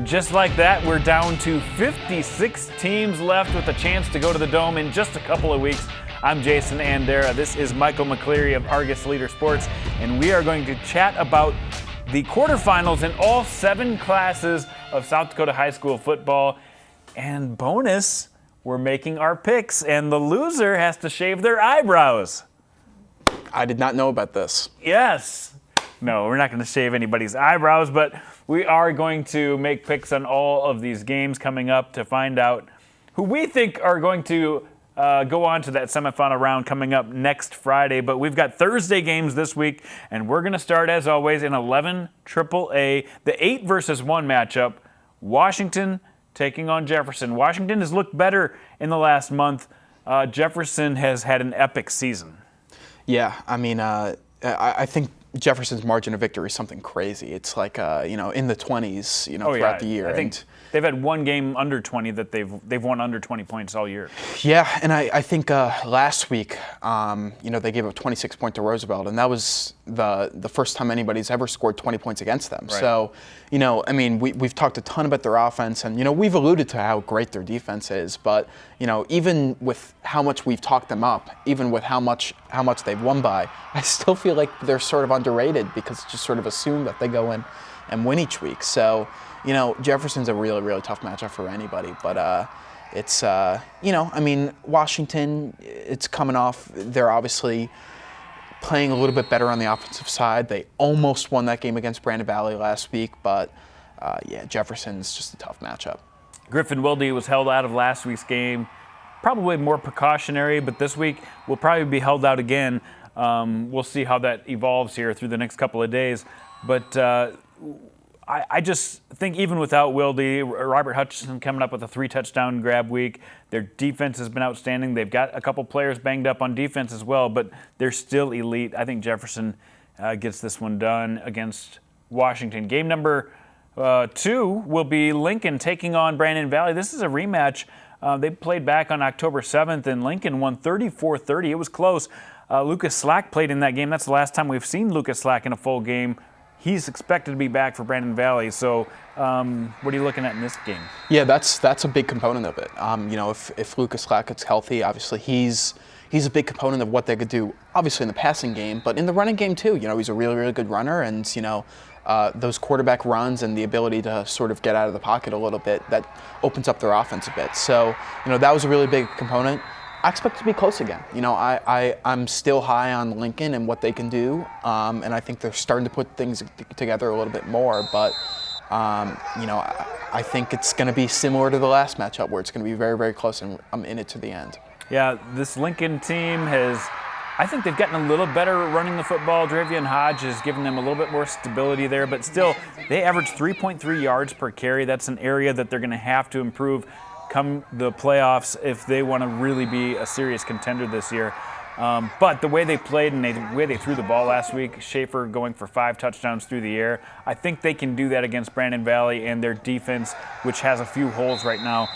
just like that, we're down to 56 teams left with a chance to go to the Dome in just a couple of weeks. I'm Jason Andera. This is Michael McCleary of Argus Leader Sports, and we are going to chat about the quarterfinals in all 7 classes of South Dakota high school football. And bonus, we're making our picks, and the loser has to shave their eyebrows. I did not know about this. Yes. No, we're not going to shave anybody's eyebrows, but we are going to make picks on all of these games coming up to find out who we think are going to go on to that semifinal round coming up next Friday. But we've got Thursday games this week, and we're going to start, as always, in 11 AAA, the 8 versus 1 matchup. Washington taking on Jefferson. Washington has looked better in the last month. Jefferson has had an epic season. Yeah, I mean, I think Jefferson's margin of victory is something crazy. It's like, in the 20s, throughout the year. I think they've had one game under 20 that they've won under 20 points all year. Yeah, and I think last week, they gave up 26 points to Roosevelt, and that was the first time anybody's ever scored 20 points against them. Right. So, we've talked a ton about their offense, and, we've alluded to how great their defense is, but, even with how much we've talked them up, even with how much they've won by, I still feel like they're sort of underrated because it's just sort of assumed that they go in and win each week. So, Jefferson's a really, really tough matchup for anybody. But it's, Washington, it's coming off. They're obviously playing a little bit better on the offensive side. They almost won that game against Brandon Valley last week. But, Jefferson's just a tough matchup. Griffin Wilde was held out of last week's game. Probably more precautionary, but this week will probably be held out again. We'll see how that evolves here through the next couple of days. But I just think even without Wilde, Robert Hutchinson coming up with a 3-touchdown grab week. Their defense has been outstanding. They've got a couple players banged up on defense as well, but they're still elite. I think Jefferson gets this one done against Washington. Game number 2 will be Lincoln taking on Brandon Valley. This is a rematch. They played back on October 7th, and Lincoln won 34-30. It was close. Lucas Slack played in that game. That's the last time we've seen Lucas Slack in a full game. He's expected to be back for Brandon Valley. So what are you looking at in this game? Yeah, that's a big component of it. If Lucas Slack gets healthy, obviously he's a big component of what they could do, obviously in the passing game, but in the running game too. He's a really, really good runner, and those quarterback runs and the ability to sort of get out of the pocket a little bit, that opens up their offense a bit. So, that was a really big component. I expect it to be close again. I'm still high on Lincoln and what they can do, and I think they're starting to put things together a little bit more. But, I think it's going to be similar to the last matchup where it's going to be very, very close, and I'm in it to the end. Yeah, this Lincoln team I think they've gotten a little better running the football. Dravion Hodge has given them a little bit more stability there, but still, they average 3.3 yards per carry. That's an area that they're going to have to improve come the playoffs if they want to really be a serious contender this year. But the way they played and the way they threw the ball last week, Schaefer going for 5 touchdowns through the air, I think they can do that against Brandon Valley and their defense, which has a few holes right now.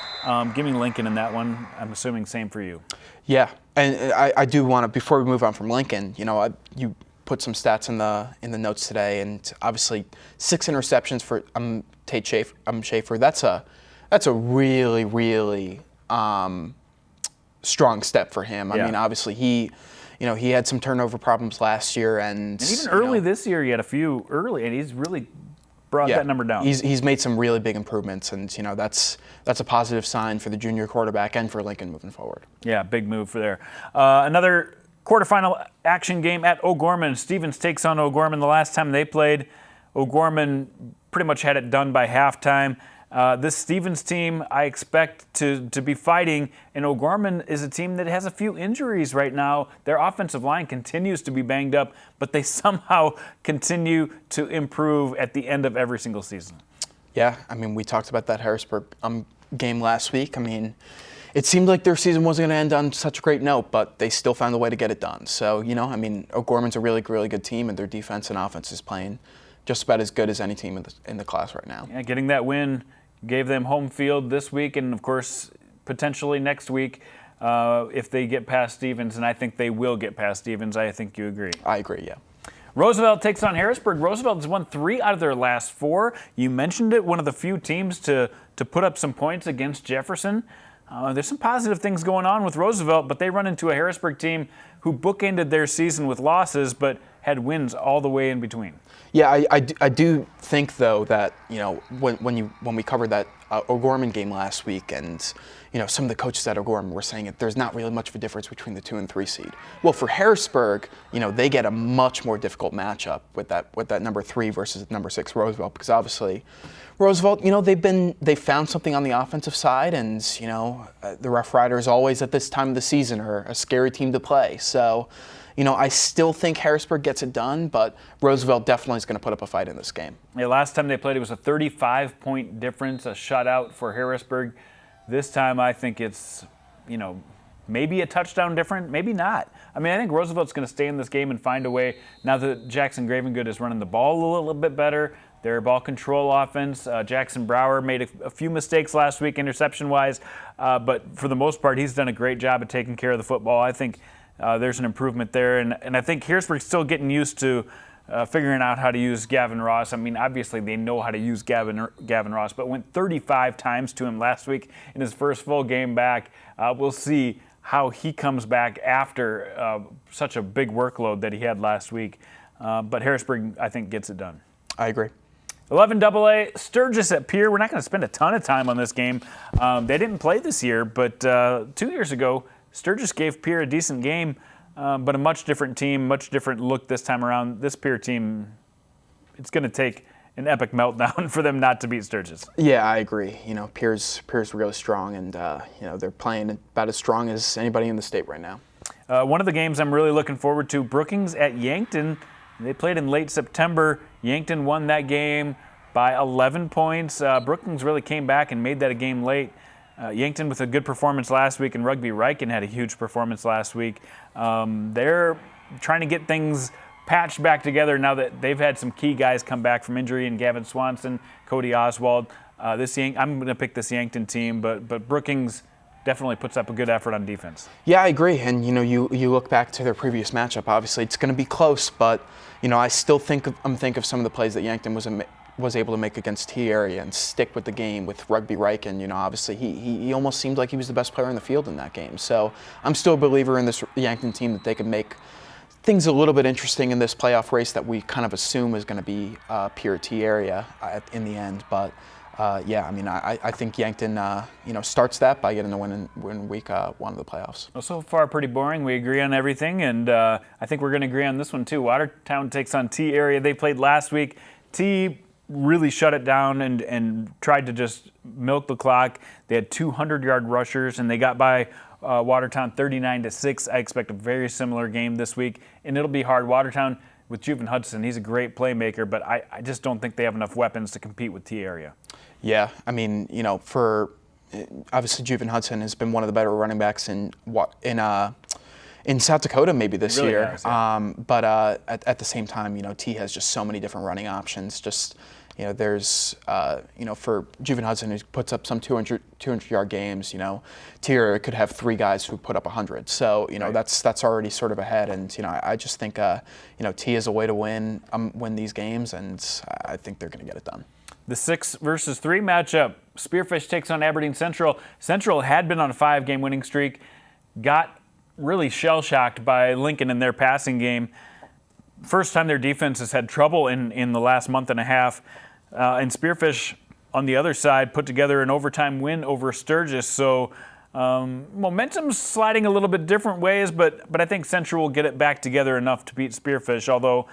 Give me Lincoln in that one. I'm assuming same for you. Yeah, and I do want to, before we move on from Lincoln, you put some stats in the notes today, and obviously 6 interceptions for Tate Schaefer. That's a really, really strong step for him. I mean, obviously he had some turnover problems last year, and even early this year he had a few early, and he's really brought that number down. He's made some really big improvements, and that's a positive sign for the junior quarterback and for Lincoln moving forward. Yeah, big move for there. Another quarterfinal action game at O'Gorman. Stevens takes on O'Gorman. The last time they played, O'Gorman pretty much had it done by halftime. This Stevens team, I expect to be fighting, and O'Gorman is a team that has a few injuries right now. Their offensive line continues to be banged up, but they somehow continue to improve at the end of every single season. Yeah, we talked about that Harrisburg game last week. It seemed like their season wasn't going to end on such a great note, but they still found a way to get it done. So, O'Gorman's a really, really good team, and their defense and offense is playing just about as good as any team in the class right now. Yeah, getting that win gave them home field this week, and of course, potentially next week if they get past Stevens, and I think they will get past Stevens. I think you agree. I agree, yeah. Roosevelt takes on Harrisburg. Roosevelt has won 3 out of their last 4. You mentioned it, one of the few teams to put up some points against Jefferson. There's some positive things going on with Roosevelt, but they run into a Harrisburg team who bookended their season with losses, but had wins all the way in between. Yeah, I do think though that when we covered that O'Gorman game last week, and some of the coaches at O'Gorman were saying that there's not really much of a difference between the 2 and 3 seed. Well, for Harrisburg, they get a much more difficult matchup with that number 3 versus number 6 Roosevelt, because obviously Roosevelt, they've found something on the offensive side, and the Rough Riders always at this time of the season are a scary team to play. So. I still think Harrisburg gets it done, but Roosevelt definitely is going to put up a fight in this game. Yeah, last time they played, it was a 35-point difference, a shutout for Harrisburg. This time, I think it's, maybe a touchdown different, maybe not. I think Roosevelt's going to stay in this game and find a way. Now that Jackson Gravengood is running the ball a little bit better, their ball control offense. Jackson Brower made a few mistakes last week, interception-wise, but for the most part, he's done a great job of taking care of the football. I think there's an improvement there, and I think Harrisburg's still getting used to figuring out how to use Gavin Ross. Obviously they know how to use Gavin Ross, but went 35 times to him last week in his first full game back. We'll see how he comes back after such a big workload that he had last week. But Harrisburg, I think, gets it done. I agree. 11 AA, Sturgis at Pierre. We're not going to spend a ton of time on this game. They didn't play this year, but 2 years ago, Sturgis gave Pierre a decent game, but a much different team, much different look this time around. This Pierre team, it's going to take an epic meltdown for them not to beat Sturgis. Yeah, I agree. Pierre's really strong, and they're playing about as strong as anybody in the state right now. One of the games I'm really looking forward to, Brookings at Yankton. They played in late September. Yankton won that game by 11 points. Brookings really came back and made that a game late. Yankton with a good performance last week, and Rugby Riken had a huge performance last week. They're trying to get things patched back together now that they've had some key guys come back from injury, and Gavin Swanson, Cody Oswald. I'm going to pick this Yankton team, but Brookings definitely puts up a good effort on defense. Yeah, I agree. And you look back to their previous matchup. Obviously, it's going to be close, but I still think of some of the plays that Yankton was able to make against T area and stick with the game with Rugby Riken. Obviously he almost seemed like he was the best player in the field in that game. So I'm still a believer in this Yankton team, that they can make things a little bit interesting in this playoff race that we kind of assume is going to be pure T area in the end. But I think Yankton starts that by getting the win week 1 of the playoffs. Well, so far pretty boring. We agree on everything, and I think we're going to agree on this one too. Watertown takes on T area. They played last week. T really shut it down and tried to just milk the clock. They had 200-yard rushers, and they got by Watertown 39-6. I expect a very similar game this week, and it'll be hard. Watertown with Juven Hudson, he's a great playmaker, but I just don't think they have enough weapons to compete with T area. Yeah, for obviously Juven Hudson has been one of the better running backs in South Dakota maybe this year. Has, yeah. But at the same time, T has just so many different running options. There's, for Juven Hudson, who puts up some 200-yard games, T could have 3 guys who put up 100. So, right. that's already sort of ahead. And, I just think, T is a way to win these games, and I think they're going to get it done. The 6 versus 3 matchup, Spearfish takes on Aberdeen Central. Central had been on a 5-game winning streak, got really shell-shocked by Lincoln in their passing game. First time their defense has had trouble in the last month and a half. And Spearfish, on the other side, put together an overtime win over Sturgis. So momentum's sliding a little bit different ways, but I think Central will get it back together enough to beat Spearfish, although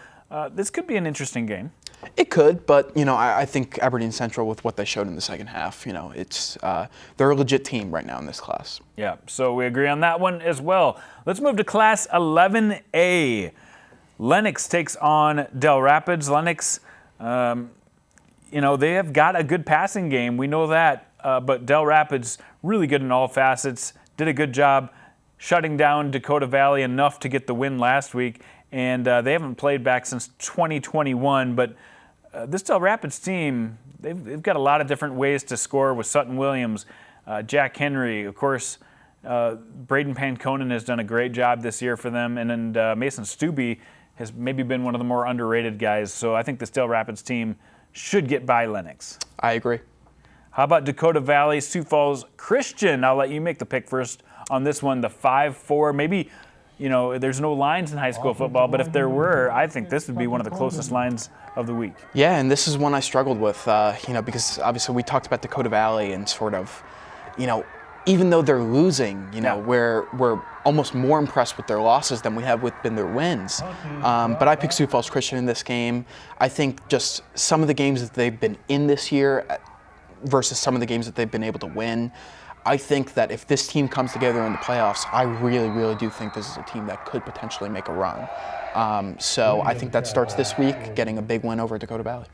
this could be an interesting game. It could, but I think Aberdeen Central, with what they showed in the second half, they're a legit team right now in this class. Yeah, so we agree on that one as well. Let's move to Class 11A. Lennox takes on Del Rapids. Lennox, they have got a good passing game. We know that, but Del Rapids really good in all facets. Did a good job shutting down Dakota Valley enough to get the win last week. And they haven't played back since 2021. But this Del Rapids team, they've got a lot of different ways to score with Sutton Williams, Jack Henry. Of course, Braden Panconen has done a great job this year for them. And then Mason Stubbe has maybe been one of the more underrated guys. So I think the Steel Rapids team should get by Lennox. I agree. How about Dakota Valley, Sioux Falls Christian? I'll let you make the pick first on this one, the 5-4. Maybe, there's no lines in high school football, but if there were, I think this would be one of the closest lines of the week. Yeah, and this is one I struggled with, because obviously we talked about Dakota Valley and sort of, even though they're losing, we're almost more impressed with their losses than we have been their wins. But I picked Sioux Falls Christian in this game. I think just some of the games that they've been in this year versus some of the games that they've been able to win, I think that if this team comes together in the playoffs, I really, really do think this is a team that could potentially make a run. So I think that starts this week, getting a big win over Dakota Valley.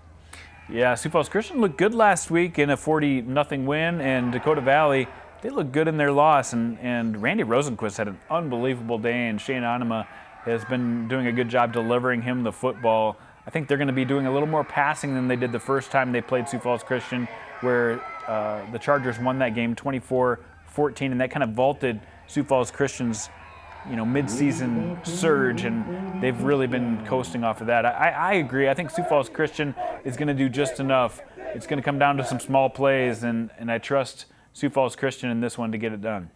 Yeah, Sioux Falls Christian looked good last week in a 40-0 win, and Dakota Valley, they looked good in their loss. And Randy Rosenquist had an unbelievable day, and Shane Onema has been doing a good job delivering him the football. I think they're going to be doing a little more passing than they did the first time they played Sioux Falls Christian, where the Chargers won that game 24-14, and that kind of vaulted Sioux Falls Christian's mid-season surge, and they've really been coasting off of that. I agree. I think Sioux Falls Christian is going to do just enough. It's going to come down to some small plays, and I trust Sioux Falls Christian in this one to get it done.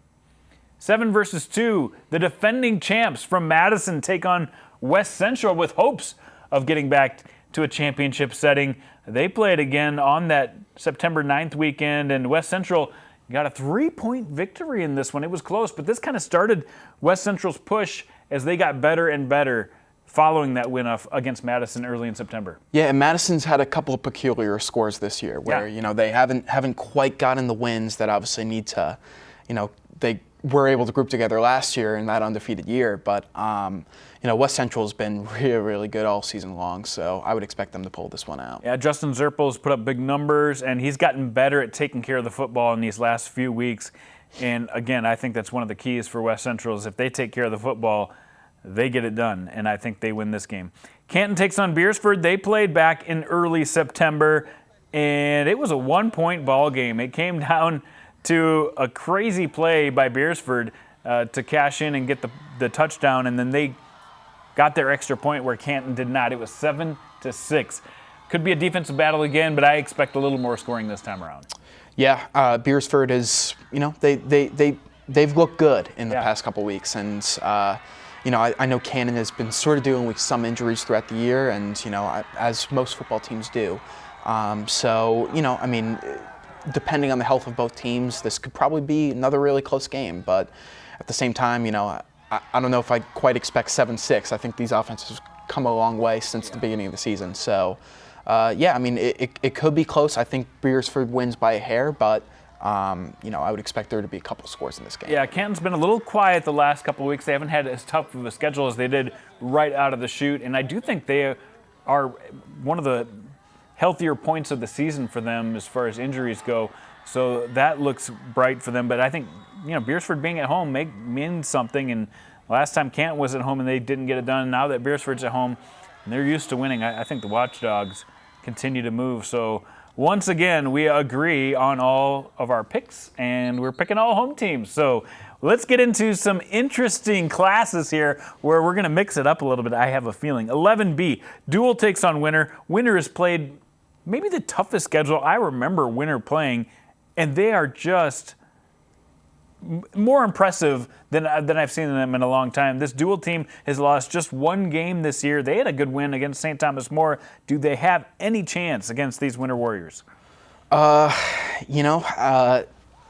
7-2, the defending champs from Madison take on West Central with hopes of getting back to a championship setting. They played again on that September 9th weekend, and West Central got a 3-point victory in this one. It was close, but this kind of started West Central's push as they got better and better following that win off against Madison early in September. Yeah, and Madison's had a couple of peculiar scores this year where, they haven't quite gotten the wins that obviously need to, they were able to group together last year in that undefeated year, but West Central's been really, really good all season long, so I would expect them to pull this one out. Yeah, Justin Zerpel's put up big numbers, and he's gotten better at taking care of the football in these last few weeks. And again, I think that's one of the keys for West Central is if they take care of the football, they get it done, and I think they win this game. Canton takes on Beersford. They played back in early September, and it was a 1-point ball game. It came down to a crazy play by Beersford to cash in and get the touchdown, and then they got their extra point where Canton did not. It was 7-6. Could be a defensive battle again, but I expect a little more scoring this time around. Yeah, Beersford is, they've looked good in the past couple weeks, and I know Canton has been sort of dealing with some injuries throughout the year, and as most football teams do. Depending on the health of both teams, this could probably be another really close game. But at the same time, I don't know if I quite expect 7-6. I think these offenses have come a long way since the beginning of the season. So, it could be close. I think Beersford wins by a hair, but I would expect there to be a couple scores in this game. Yeah, Canton's been a little quiet the last couple of weeks. They haven't had as tough of a schedule as they did right out of the chute, and I do think they are one of the healthier points of the season for them as far as injuries go. So that looks bright for them. But I think, Beersford being at home means something. And last time Canton was at home and they didn't get it done. Now that Beersford's at home and they're used to winning, I think the Watchdogs continue to move. So once again, we agree on all of our picks, and we're picking all home teams. So let's get into some interesting classes here where we're going to mix it up a little bit, I have a feeling. 11B, Dual takes on Winter. Winter has played maybe the toughest schedule I remember Winter playing, and they are just more impressive than I've seen them in a long time. This Dual team has lost just one game this year. They had a good win against St. Thomas More. Do they have any chance against these Winter Warriors? I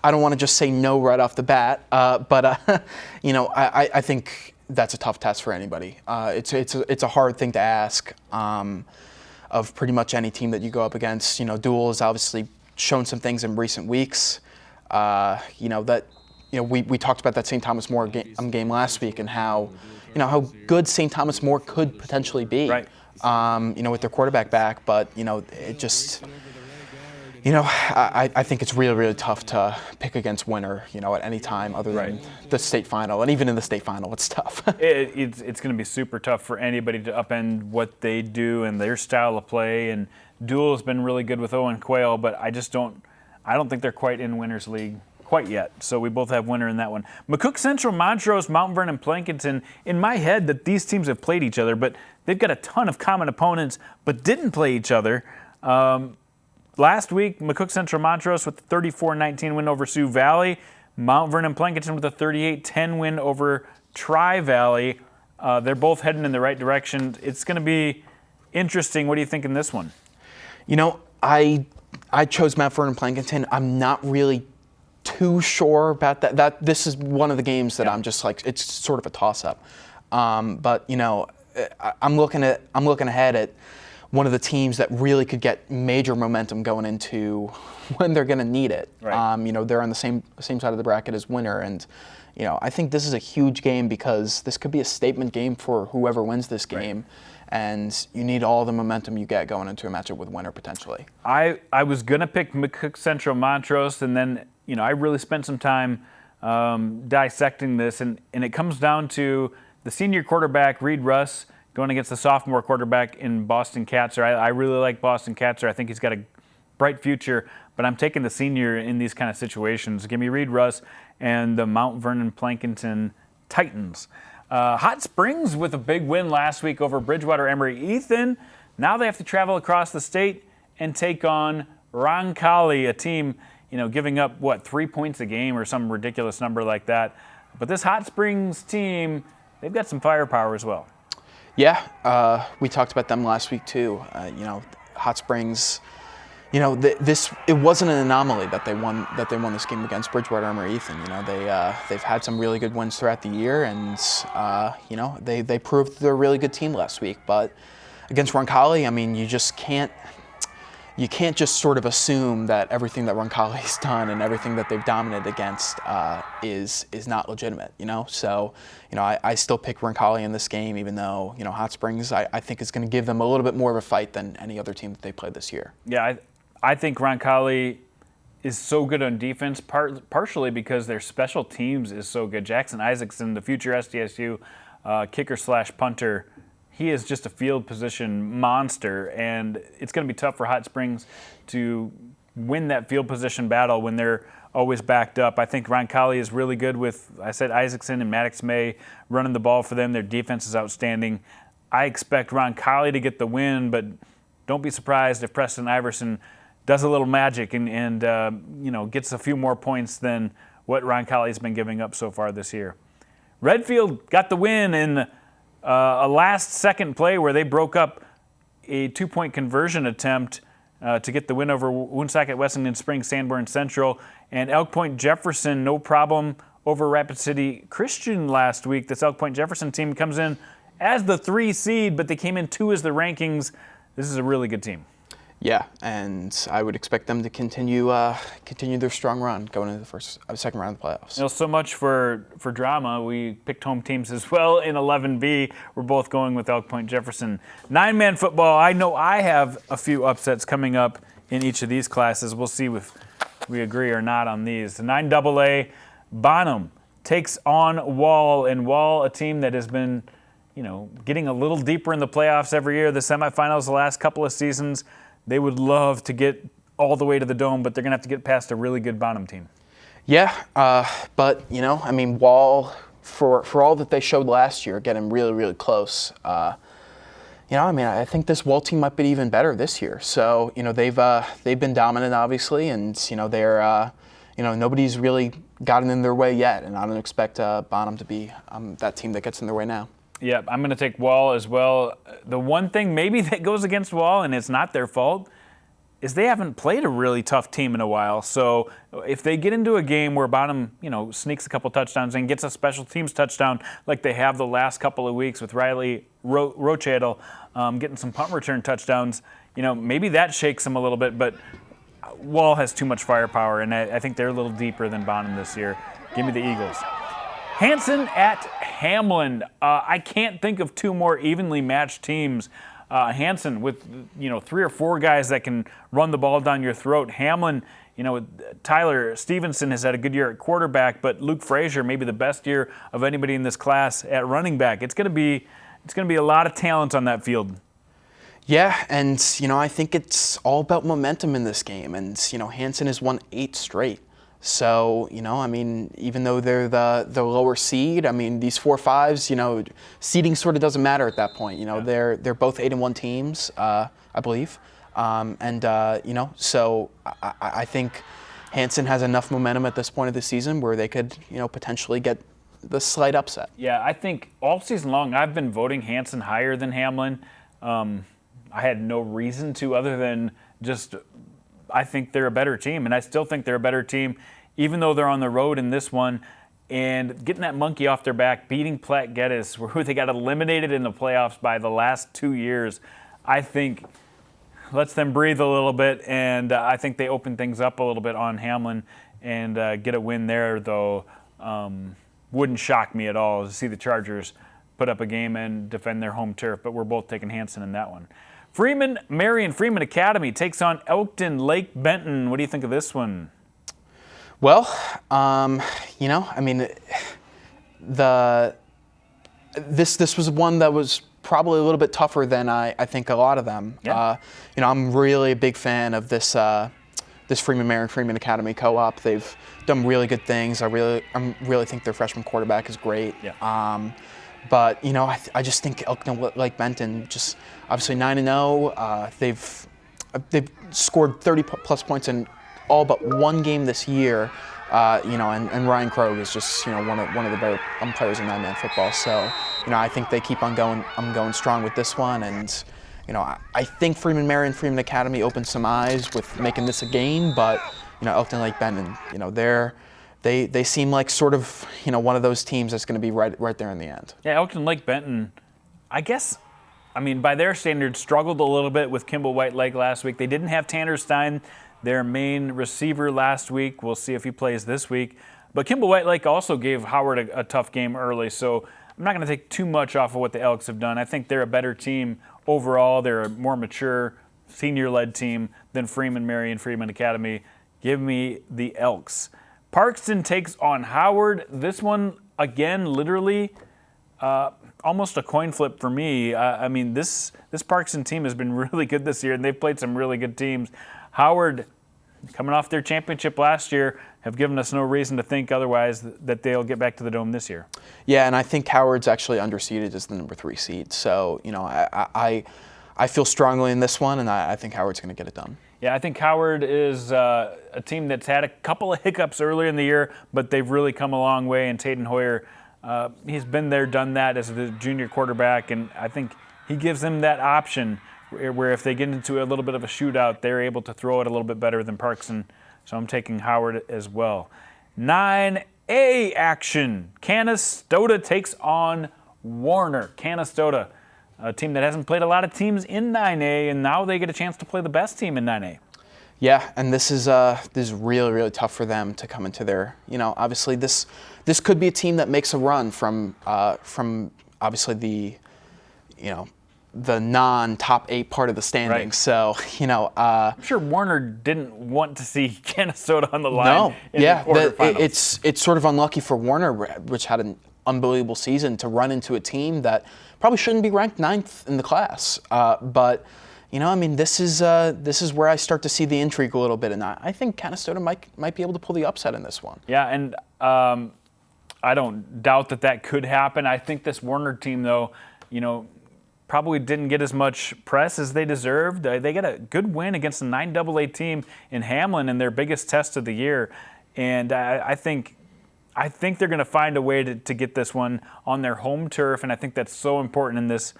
don't want to just say no right off the bat, but I think that's a tough test for anybody. It's a hard thing to ask of pretty much any team that you go up against. Dual has obviously shown some things in recent weeks. We talked about that St. Thomas More game last week and how good St. Thomas More could potentially be. Right. With their quarterback back, but it just. I think it's really, really tough to pick against Winter, at any time other than the state final. And even in the state final, it's tough. It's going to be super tough for anybody to upend what they do and their style of play. And Dual has been really good with Owen Quayle, but I don't think they're quite in Winter's league quite yet. So we both have winner in that one. McCook Central, Montrose, Mount Vernon, Plankinton. In my head, that these teams have played each other, but they've got a ton of common opponents, but didn't play each other. Last week, McCook Central Montrose with a 34-19 win over Sioux Valley. Mount Vernon Plankinton with a 38-10 win over Tri-Valley. They're both heading in the right direction. It's going to be interesting. What do you think in this one? I chose Mount Vernon Plankinton. I'm not really too sure about that. This is one of the games that I'm just like, it's sort of a toss-up. But I'm looking ahead at one of the teams that really could get major momentum going into when they're going to need it. Right. They're on the same side of the bracket as winner, and I think this is a huge game because this could be a statement game for whoever wins this game, and you need all the momentum you get going into a matchup with winner potentially. I was going to pick McCook Central Montrose, and then I really spent some time dissecting this, and it comes down to the senior quarterback Reed Russ going against the sophomore quarterback in Boston Katzer. I really like Boston Katzer. I think he's got a bright future, but I'm taking the senior in these kind of situations. Give me Reed Russ and the Mount Vernon Plankinton Titans. Hot Springs with a big win last week over Bridgewater Emory Ethan. Now they have to travel across the state and take on Roncalli, a team giving up, 3 points a game or some ridiculous number like that. But this Hot Springs team, they've got some firepower as well. Yeah, we talked about them last week too. Hot Springs, it wasn't an anomaly that they won this game against Bridgewater Emory Ethan. They've had some really good wins throughout the year, and they proved they're a really good team last week. But against Roncalli, you can't just sort of assume that everything that Roncalli's done and everything that they've dominated against is not legitimate. So I still pick Roncalli in this game, even though Hot Springs I think is going to give them a little bit more of a fight than any other team that they played this year. Yeah, I think Roncalli is so good on defense, partially because their special teams is so good. Jackson Isaacson, the future SDSU kicker/punter. He is just a field position monster, and it's going to be tough for Hot Springs to win that field position battle when they're always backed up. I think Roncalli is really good with, Isaacson and Maddox May running the ball for them. Their defense is outstanding. I expect Roncalli to get the win, but don't be surprised if Preston Iverson does a little magic and gets a few more points than what Roncalli's been giving up so far this year. Redfield got the win in a last-second play where they broke up a 2-point conversion attempt to get the win over Woonsocket, Wessington Springs, Sanborn Central, and Elk Point Jefferson, no problem over Rapid City Christian last week. This Elk Point Jefferson team comes in as the 3 seed, but they came in 2 as the rankings. This is a really good team. Yeah, and I would expect them to continue their strong run going into the second round of the playoffs. So much for drama. We picked home teams as well in 11B. We're both going with Elk Point Jefferson. 9-man football. I know I have a few upsets coming up in each of these classes. We'll see if we agree or not on these. The 9AA, Bonham takes on Wall, and Wall, a team that has been getting a little deeper in the playoffs every year. The semifinals the last couple of seasons. They would love to get all the way to the Dome, but they're going to have to get past a really good Bonham team. Yeah, but, Wall, for all that they showed last year, getting really, really close, I think this Wall team might be even better this year. So, they've been dominant, obviously, and, they're, nobody's really gotten in their way yet, and I don't expect Bonham to be that team that gets in their way now. Yeah, I'm going to take Wall as well. The one thing maybe that goes against Wall, and it's not their fault, is they haven't played a really tough team in a while. So if they get into a game where Bonham, sneaks a couple touchdowns and gets a special teams touchdown like they have the last couple of weeks with Riley Rochadle getting some punt return touchdowns, maybe that shakes them a little bit. But Wall has too much firepower, and I think they're a little deeper than Bonham this year. Give me the Eagles. Hanson at Hamlin. I can't think of 2 more evenly matched teams. Hanson with 3 or 4 guys that can run the ball down your throat. Hamlin, Tyler Stevenson has had a good year at quarterback, but Luke Frazier maybe the best year of anybody in this class at running back. It's going to be a lot of talent on that field. Yeah, and I think it's all about momentum in this game. And Hanson has won 8 straight. So, I mean, even though they're the lower seed, I mean, these 4-5s, seeding sort of doesn't matter at that point. They're both 8-1 teams, I believe. So I think Hanson has enough momentum at this point of the season where they could, potentially get the slight upset. Yeah, I think all season long I've been voting Hanson higher than Hamlin. I had no reason to other than just I think they're a better team, and I still think they're a better team, even though they're on the road in this one. And getting that monkey off their back, beating Platte Geddes, where they got eliminated in the playoffs by the last 2 years, I think lets them breathe a little bit, and I think they open things up a little bit on Hamlin and get a win there, though. Wouldn't shock me at all to see the Chargers put up a game and defend their home turf, but we're both taking Hanson in that one. Freeman Marion Freeman Academy takes on Elkton Lake Benton. What do you think of this one? Well, I mean, this was one that was probably a little bit tougher than I think a lot of them. Yeah. I'm really a big fan of this Freeman Marion Freeman Academy co-op. They've done really good things. I really think their freshman quarterback is great. Yeah. But I just think Elkton Lake Benton just obviously 9-0. They've scored 30+ points in all but one game this year. And Ryan Krogh is just one of the better umpires in 9-man football. So I think they keep on going. I'm going strong with this one, and I think Freeman Marion Freeman Academy opened some eyes with making this a game, but Elkton Lake Benton, they seem like sort of one of those teams that's going to be right there in the end. Yeah, Elkton Lake Benton, I guess, by their standards, struggled a little bit with Kimball White Lake last week. They didn't have Tanner Stein, their main receiver, last week. We'll see if he plays this week. But Kimball White Lake also gave Howard a tough game early, so I'm not going to take too much off of what the Elks have done. I think they're a better team overall. They're a more mature, senior-led team than Freeman Marion Freeman Academy. Give me the Elks. Parkston takes on Howard. This one, again, literally almost a coin flip for me. This Parkston team has been really good this year, and they've played some really good teams. Howard, coming off their championship last year, have given us no reason to think otherwise that they'll get back to the Dome this year. Yeah, and I think Howard's actually underseeded as the number 3 seed. So, I feel strongly in this one, and I think Howard's going to get it done. Yeah, I think Howard is a team that's had a couple of hiccups earlier in the year, but they've really come a long way. And Taden Hoyer, he's been there, done that as the junior quarterback, and I think he gives them that option where if they get into a little bit of a shootout, they're able to throw it a little bit better than Parkson. So I'm taking Howard as well. 9A action. Canastota takes on Warner. Canastota, a team that hasn't played a lot of teams in 9A, and now they get a chance to play the best team in 9A. Yeah, and this is really, really tough for them to come into their, obviously this could be a team that makes a run from obviously the non-top 8 part of the standings. Right. So, I'm sure Warner didn't want to see Canastota on the line. No, in the quarterfinals. It's sort of unlucky for Warner, which had an unbelievable season, to run into a team that probably shouldn't be ranked 9th in the class. But this is where I start to see the intrigue a little bit, and I think Canastota might be able to pull the upset in this one. Yeah, and I don't doubt that could happen. I think this Warner team, though, probably didn't get as much press as they deserved. They got a good win against a 9AA team in Hamlin in their biggest test of the year, and I think they're going to find a way to get this one on their home turf, and I think that's so important in this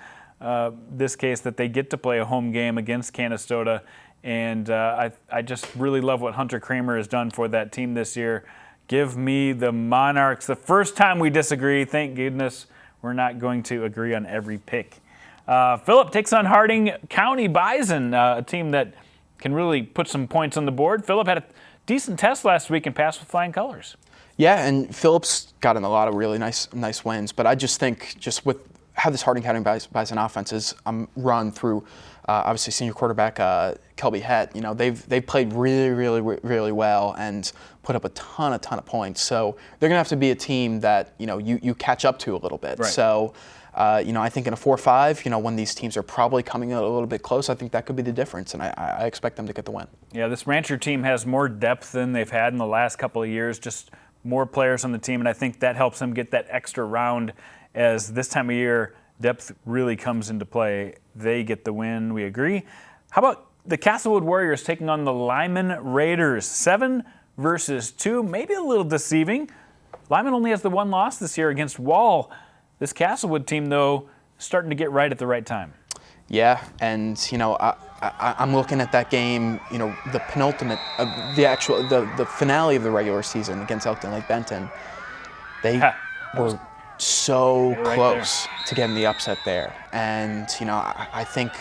case that they get to play a home game against Canastota, and I just really love what Hunter Kramer has done for that team this year. Give me the Monarchs. The first time we disagree, thank goodness we're not going to agree on every pick. Phillip takes on Harding County Bison, a team that can really put some points on the board. Phillip had a decent test last week and passed with flying colors. Yeah, and Phillip's gotten a lot of really nice wins, but I just think just with how this Harding County Bison offense is run through, obviously senior quarterback Kelby Het, they've played really well and put up a ton of points. So they're gonna have to be a team that you catch up to a little bit. Right. So. I think in a 4-5, when these teams are probably coming a little bit close, I think that could be the difference, and I expect them to get the win. Yeah, this Rancher team has more depth than they've had in the last couple of years, just more players on the team, and I think that helps them get that extra round as this time of year depth really comes into play. They get the win, we agree. How about the Castlewood Warriors taking on the Lyman Raiders? 7-2, maybe a little deceiving. Lyman only has the one loss this year against Wall. This Castlewood team, though, starting to get right at the right time. Yeah, and I'm looking at that game. The penultimate, the finale of the regular season against Elkton Lake Benton. They were so close to getting the upset there, and I think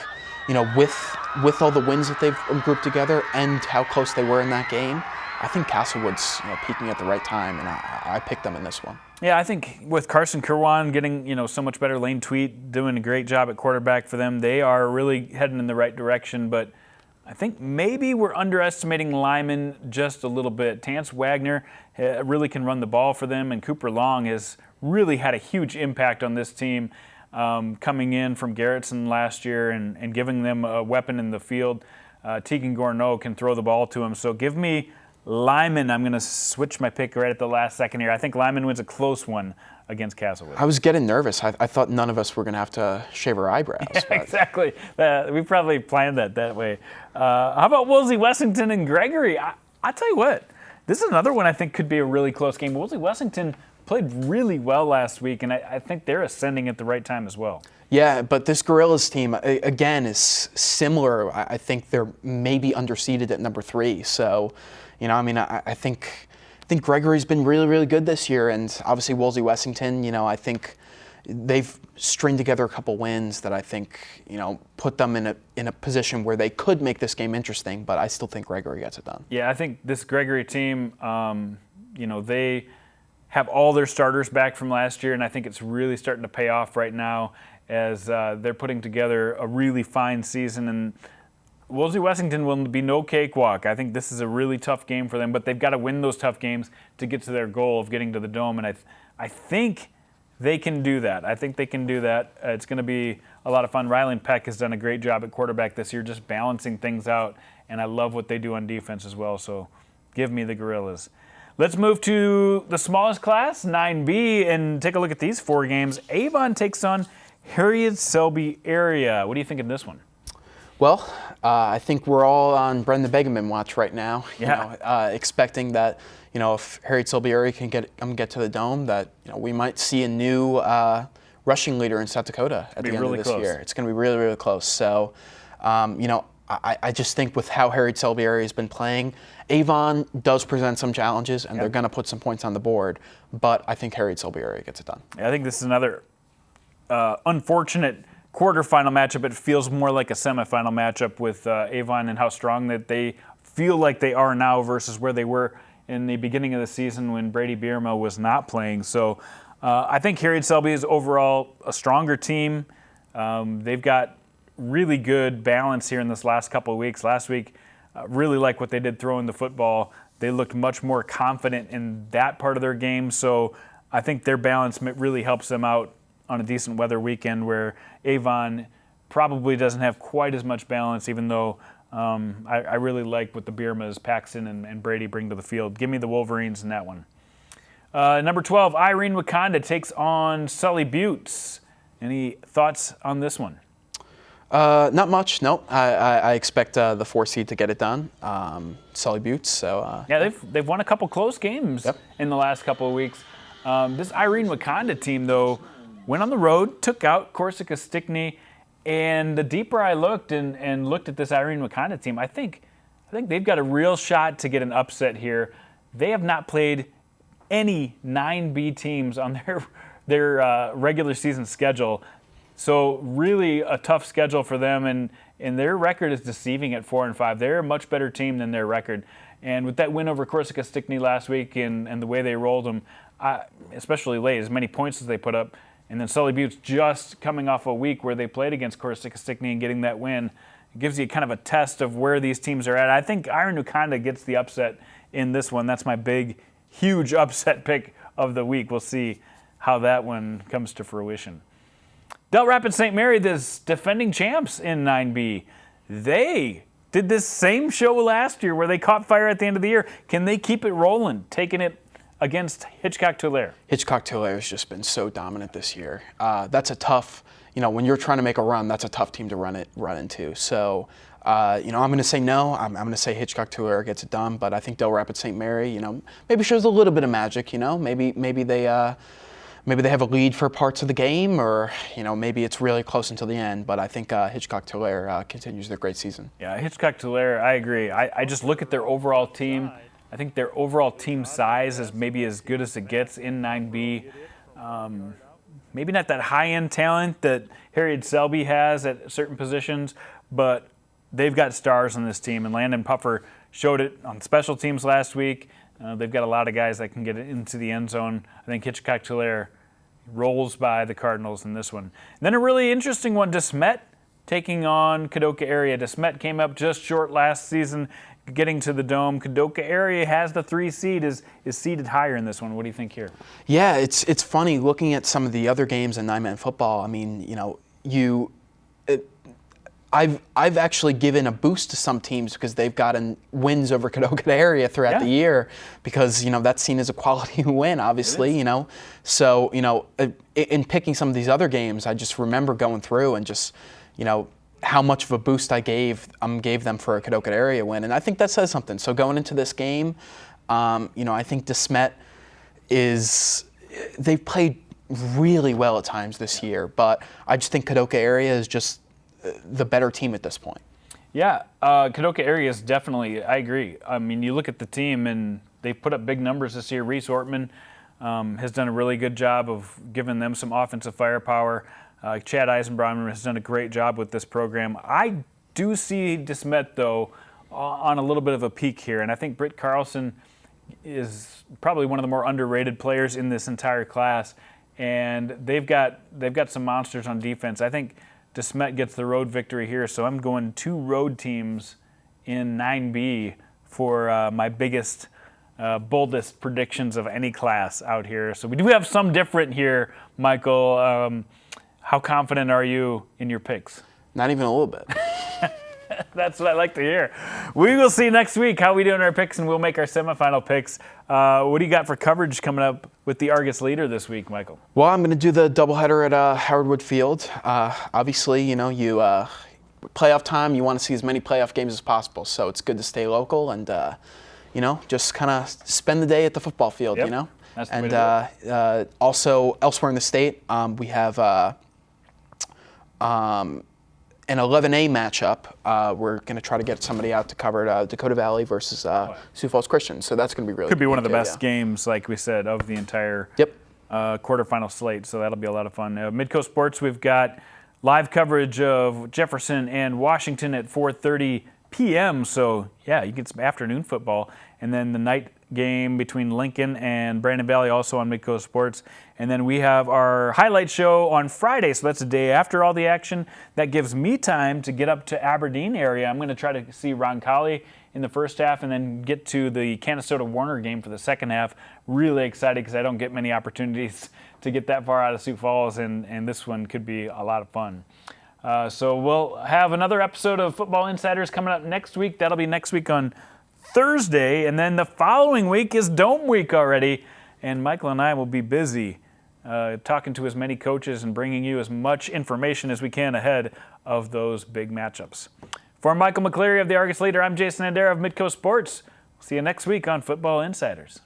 with all the wins that they've grouped together and how close they were in that game, I think Castlewood's peaking at the right time, and I picked them in this one. Yeah, I think with Carson Kirwan getting so much better, Lane Tweet doing a great job at quarterback for them, they are really heading in the right direction. But I think maybe we're underestimating Lyman just a little bit. Tance Wagner really can run the ball for them, and Cooper Long has really had a huge impact on this team, coming in from Garrettson last year and giving them a weapon in the field. Tegan Gorneau can throw the ball to him. So give me Lyman. I'm going to switch my pick right at the last second here. I think Lyman wins a close one against Castlewood. I was getting nervous. I thought none of us were going to have to shave our eyebrows. Yeah, exactly. We probably planned that way. How about Woolsey Wessington and Gregory? I tell you what, this is another one I think could be a really close game. Woolsey Wessington played really well last week, and I think they're ascending at the right time as well. Yeah, but this Gorillas team, again, is similar. I think they're maybe underseeded at number 3. So, I think Gregory's been really, really good this year, and obviously Woolsey Wessington, I think they've stringed together a couple wins that I think, put them in a position where they could make this game interesting, but I still think Gregory gets it done. Yeah, I think this Gregory team, they have all their starters back from last year, and I think it's really starting to pay off right now as they're putting together a really fine season. And Woolsey Wessington will be no cakewalk. I think this is a really tough game for them, but they've got to win those tough games to get to their goal of getting to the Dome, and I think they can do that. It's going to be a lot of fun. Rylan Peck has done a great job at quarterback this year, just balancing things out, and I love what they do on defense as well, so give me the Gorillas. Let's move to the smallest class, 9B, and take a look at these 4 games. Avon takes on Harriet Selby area. What do you think of this one? Well, I think we're all on Brendan Begeman watch right now. Expecting that, if Harriet Selby area can get to the Dome, that we might see a new rushing leader in South Dakota at the end of this year. It's going to be really, really close. So, I just think with how Harriet Selby area has been playing, Avon does present some challenges, and they're going to put some points on the board. But I think Harriet Selby area gets it done. I think this is another unfortunate quarterfinal matchup. It feels more like a semifinal matchup with Avon and how strong that they feel like they are now versus where they were in the beginning of the season when Brady Bierma was not playing. So I think Harriet Selby is overall a stronger team. They've got really good balance here in this last couple of weeks. Last week, really like what they did throwing the football. They looked much more confident in that part of their game. So I think their balance really helps them out on a decent weather weekend where Avon probably doesn't have quite as much balance, even though I really like what the Biermas, Paxton, and Brady bring to the field. Give me the Wolverines in that one. Number 12, Irene Wakanda takes on Sully Buttes. Any thoughts on this one? Not much, no. I expect the 4 seed to get it done. Sully Buttes, so... yeah, they've won a couple close games in the last couple of weeks. This Irene Wakanda team, though, went on the road, took out Corsica Stickney, and the deeper I looked and looked at this Irene Wakanda team, I think they've got a real shot to get an upset here. They have not played any 9B teams on their regular season schedule, so really a tough schedule for them, and their record is deceiving at 4-5. They're a much better team than their record, and with that win over Corsica Stickney last week and the way they rolled them, especially late, as many points as they put up. And then Sully Buttes just coming off a week where they played against Corsica Stickney and getting that win. It gives you kind of a test of where these teams are at. I think Iron Wakanda gets the upset in this one. That's my big, huge upset pick of the week. We'll see how that one comes to fruition. Del Rapids St. Mary, this defending champs in 9B, they did this same show last year where they caught fire at the end of the year. Can they keep it rolling, taking it against Hitchcock-Tulare? Hitchcock-Tulare has just been so dominant this year. That's a tough, when you're trying to make a run, that's a tough team to run into. So, I'm going to say no. I'm going to say Hitchcock-Tulare gets it done, but I think Del Rapids St. Mary, maybe shows a little bit of magic. Maybe they have a lead for parts of the game, or maybe it's really close until the end. But I think Hitchcock-Tulare continues their great season. Yeah, Hitchcock-Tulare, I agree. I just look at their overall team. I think their overall team size is maybe as good as it gets in 9B. Maybe not that high-end talent that Harriet Selby has at certain positions, but they've got stars on this team, and Landon Puffer showed it on special teams last week. They've got a lot of guys that can get it into the end zone. I think Hitchcock-Tulare rolls by the Cardinals in this one. And then a really interesting one, DeSmet taking on Kadoka area. DeSmet came up just short last season, getting to the Dome. Kadoka area has the 3 seed, is seeded higher in this one. What do you think here? Yeah, it's funny looking at some of the other games in 9-man football. I mean, I've actually given a boost to some teams because they've gotten wins over Kadoka area throughout the year, because that's seen as a quality win, obviously. So in picking some of these other games, I just remember going through and just how much of a boost I gave them for a Kadoka area win, and I think that says something. So going into this game, I think DeSmet they've played really well at times this year, but I just think Kadoka area is just the better team at this point. Yeah, Kadoka area is definitely, I agree. I mean, you look at the team, and they've put up big numbers this year. Reese Ortman has done a really good job of giving them some offensive firepower. Chad Eisenbraumer has done a great job with this program. I do see DeSmet, though, on a little bit of a peak here, and I think Britt Carlson is probably one of the more underrated players in this entire class, and they've got some monsters on defense. I think DeSmet gets the road victory here, so I'm going 2 road teams in 9B for my biggest, boldest predictions of any class out here. So we do have some different here, Michael. How confident are you in your picks? Not even a little bit. That's what I like to hear. We will see next week how we do in our picks, and we'll make our semifinal picks. What do you got for coverage coming up with the Argus Leader this week, Michael? Well, I'm going to do the doubleheader at Howard Wood Field. Obviously, playoff time, you want to see as many playoff games as possible, so it's good to stay local and, just kind of spend the day at the football field, That's the way to do it. Also, elsewhere in the state, we have an 11A matchup. We're going to try to get somebody out to cover Dakota Valley versus Sioux Falls Christian. So that's going to be really Could be one of the best games, like we said, of the entire quarterfinal slate. So that'll be a lot of fun. Midco Sports, we've got live coverage of Jefferson and Washington at 4:30 p.m. So, yeah, you get some afternoon football. And then the night game between Lincoln and Brandon Valley also on Midco Sports. And then we have our highlight show on Friday, so that's the day after all the action. That gives me time to get up to Aberdeen area. I'm going to try to see Roncalli in the first half and then get to the Canastota-Warner game for the second half. Really excited because I don't get many opportunities to get that far out of Sioux Falls, and this one could be a lot of fun. So we'll have another episode of Football Insiders coming up next week. That'll be next week on Thursday, and then the following week is Dome Week already, and Michael and I will be busy talking to as many coaches and bringing you as much information as we can ahead of those big matchups. For Michael McCleary of the Argus Leader, I'm Jason Andera of Midco Sports. See you next week on Football Insiders.